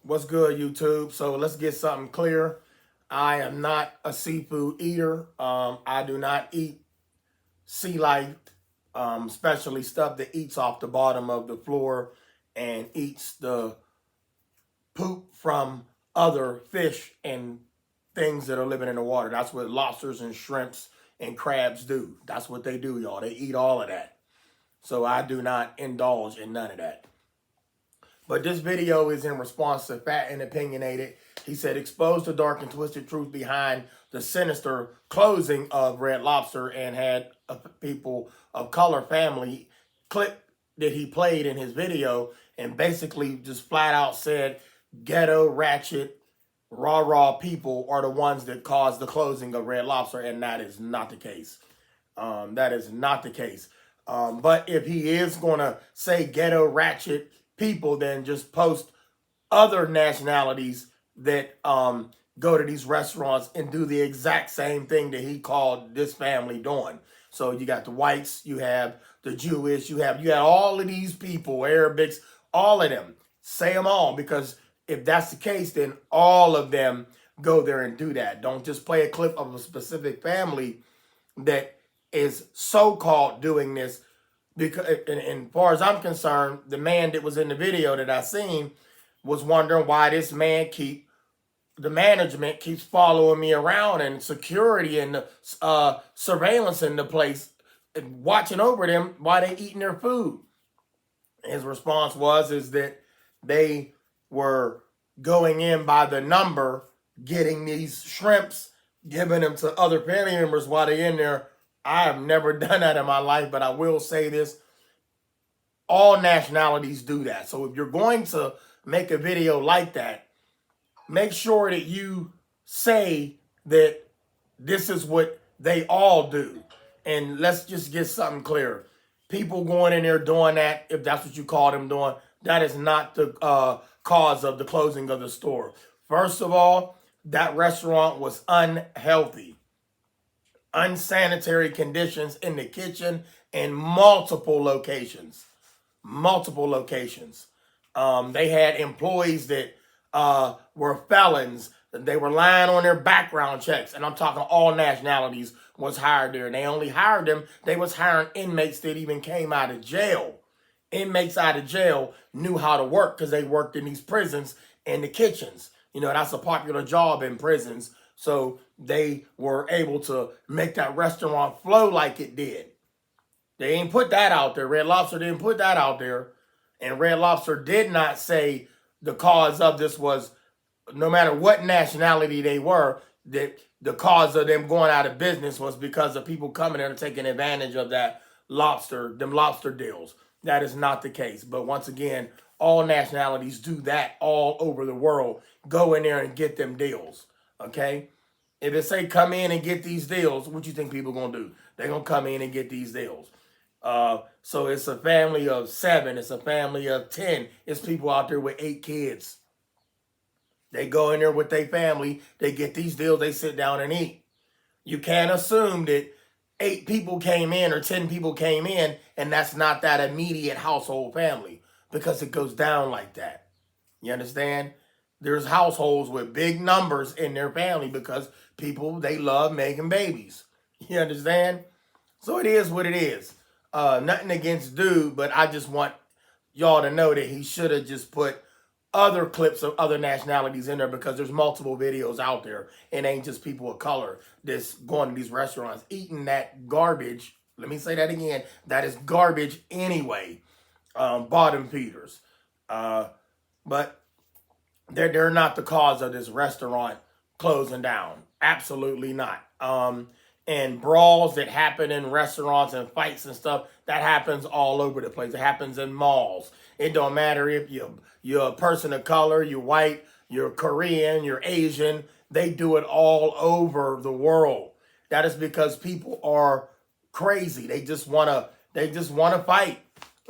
What's good, YouTube? So let's get something clear. I am not a seafood eater. I do not eat sea life, especially stuff that eats off the bottom of the floor and eats the poop from other fish and things that are living in the water. That's what lobsters and shrimps and crabs do. That's what they do, y'all. They eat all of that. So I do not indulge in none of that. But this video is in response to Fat and Opinionated. He said, expose the dark and twisted truth behind the sinister closing of Red Lobster, and had a people of color family clip that he played in his video and basically just flat out said ghetto, ratchet, rah people are the ones that caused the closing of Red Lobster, and that is not the case. That is not the case. But if he is going to say ghetto, ratchet people, then just post other nationalities that go to these restaurants and do the exact same thing that he called this family doing. So you got the whites, you have the Jewish, you have all of these people, Arabics, all of them. Say them all, because if that's the case, then all of them go there and do that. Don't just play a clip of a specific family that is so-called doing this. Because, and as far as I'm concerned, the man that was in the video that I seen was wondering why this man the management keeps following me around, and security and the surveillance in the place and watching over them while they eating their food. His response is that they were going in by the number, getting these shrimps, giving them to other family members while they're in there. I have never done that in my life, but I will say this. All nationalities do that. So if you're going to make a video like that, make sure that you say that this is what they all do. And let's just get something clear. People going in there doing that, if that's what you call them doing, that is not the cause of the closing of the store. First of all, that restaurant was unhealthy. Unsanitary conditions in the kitchen in multiple locations. They had employees that were felons. They were lying on their background checks. And I'm talking all nationalities was hired there. And they only hired them. They was hiring inmates that even came out of jail. Inmates out of jail knew how to work because they worked in these prisons in the kitchens. You know, that's a popular job in prisons. So they were able to make that restaurant flow like it did. They ain't put that out there. Red Lobster didn't put that out there. And Red Lobster did not say the cause of this was, no matter what nationality they were, that the cause of them going out of business was because of people coming in and taking advantage of them lobster deals. That is not the case. But once again, all nationalities do that all over the world. Go in there and get them deals. Okay? If it say come in and get these deals, what you think people gonna do? They're gonna come in and get these deals. So it's a family of 7, it's a family of 10, it's people out there with 8 kids. They go in there with their family, they get these deals, they sit down and eat. You can't assume that 8 people came in or 10 people came in and that's not that immediate household family, because it goes down like that. You understand? There's households with big numbers in their family because people, they love making babies. You understand? So it is what it is. Nothing against dude, but I just want y'all to know that he should have just put other clips of other nationalities in there, because there's multiple videos out there. It ain't just people of color that's going to these restaurants eating that garbage. Let me say that again. That is garbage anyway. Bottom feeders. But they're not the cause of this restaurant closing down. Absolutely not. And brawls that happen in restaurants and fights and stuff, that happens all over the place. It happens in malls. It don't matter if you're a person of color, you're white, you're Korean, you're Asian. They do it all over the world. That is because people are crazy. They just wanna fight.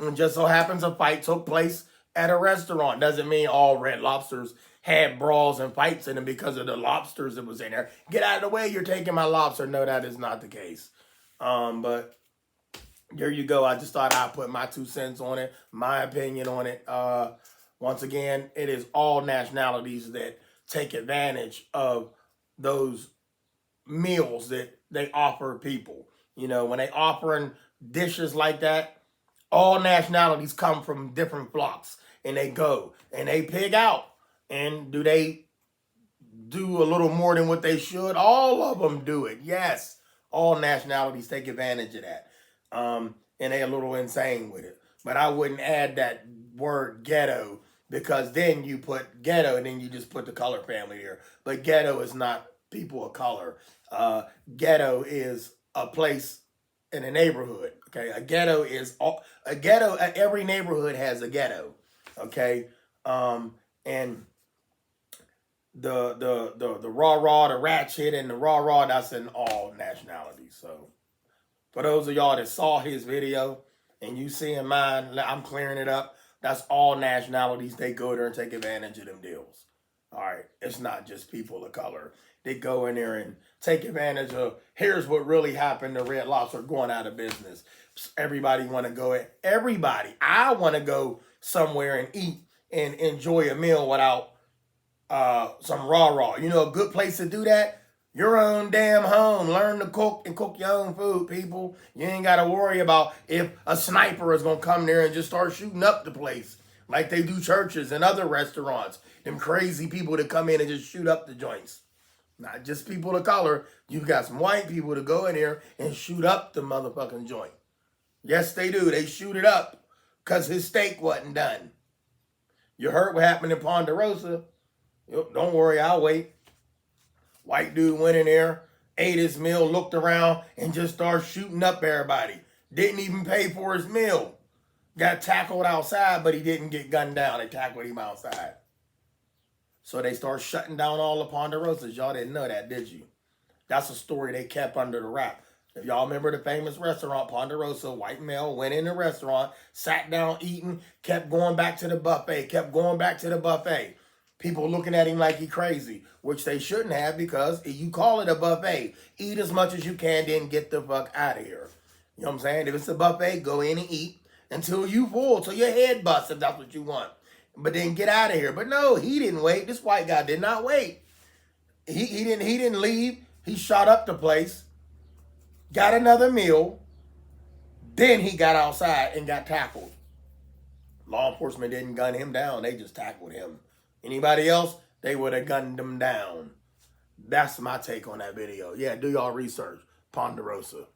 And just so happens a fight took place at a restaurant. Doesn't mean all Red Lobsters had brawls and fights in them because of the lobsters that was in there. Get out of the way, you're taking my lobster. No, that is not the case. But there you go. I just thought I'd put my 2 cents on it, my opinion on it. Once again, it is all nationalities that take advantage of those meals that they offer people. You know, when they offering dishes like that, all nationalities come from different flocks and they go and they pig out. And do they do a little more than what they should? All of them do it. Yes. All nationalities take advantage of that. And they're a little insane with it. But I wouldn't add that word ghetto, because then you put ghetto and then you just put the color family there. But ghetto is not people of color. Ghetto is a place in a neighborhood. Okay, a ghetto is a ghetto. Every neighborhood has a ghetto. Okay, and the raw, the ratchet, and the raw, that's in all nationalities. So for those of y'all that saw his video and you seeing mine, I'm clearing it up. That's all nationalities. They go there and take advantage of them deals. All right, it's not just people of color. They go in there and take advantage of, here's what really happened to Red Lobster going out of business. Everybody want to go, I want to go somewhere and eat and enjoy a meal without some raw. You know, a good place to do that? Your own damn home. Learn to cook and cook your own food, people. You ain't got to worry about if a sniper is going to come there and just start shooting up the place like they do churches and other restaurants. Them crazy people that come in and just shoot up the joints. Not just people of color. You got some white people to go in there and shoot up the motherfucking joint. Yes, they do. They shoot it up because his steak wasn't done. You heard what happened in Ponderosa. Don't worry, I'll wait. White dude went in there, ate his meal, looked around, and just started shooting up everybody. Didn't even pay for his meal. Got tackled outside, but he didn't get gunned down. They tackled him outside. So they start shutting down all the Ponderosas. Y'all didn't know that, did you? That's a story they kept under the wrap. If y'all remember the famous restaurant, Ponderosa, white male went in the restaurant, sat down eating, kept going back to the buffet, People looking at him like he crazy, which they shouldn't have, because you call it a buffet. Eat as much as you can, then get the fuck out of here. You know what I'm saying? If it's a buffet, go in and eat until you full, till your head busts, if that's what you want. But then get out of here. But no, he didn't wait. This white guy did not wait. He didn't leave. He shot up the place, got another meal, then he got outside and got tackled. Law enforcement didn't gun him down. They just tackled him. Anybody else, they would have gunned them down. That's my take on that video. Yeah, do y'all research. Ponderosa.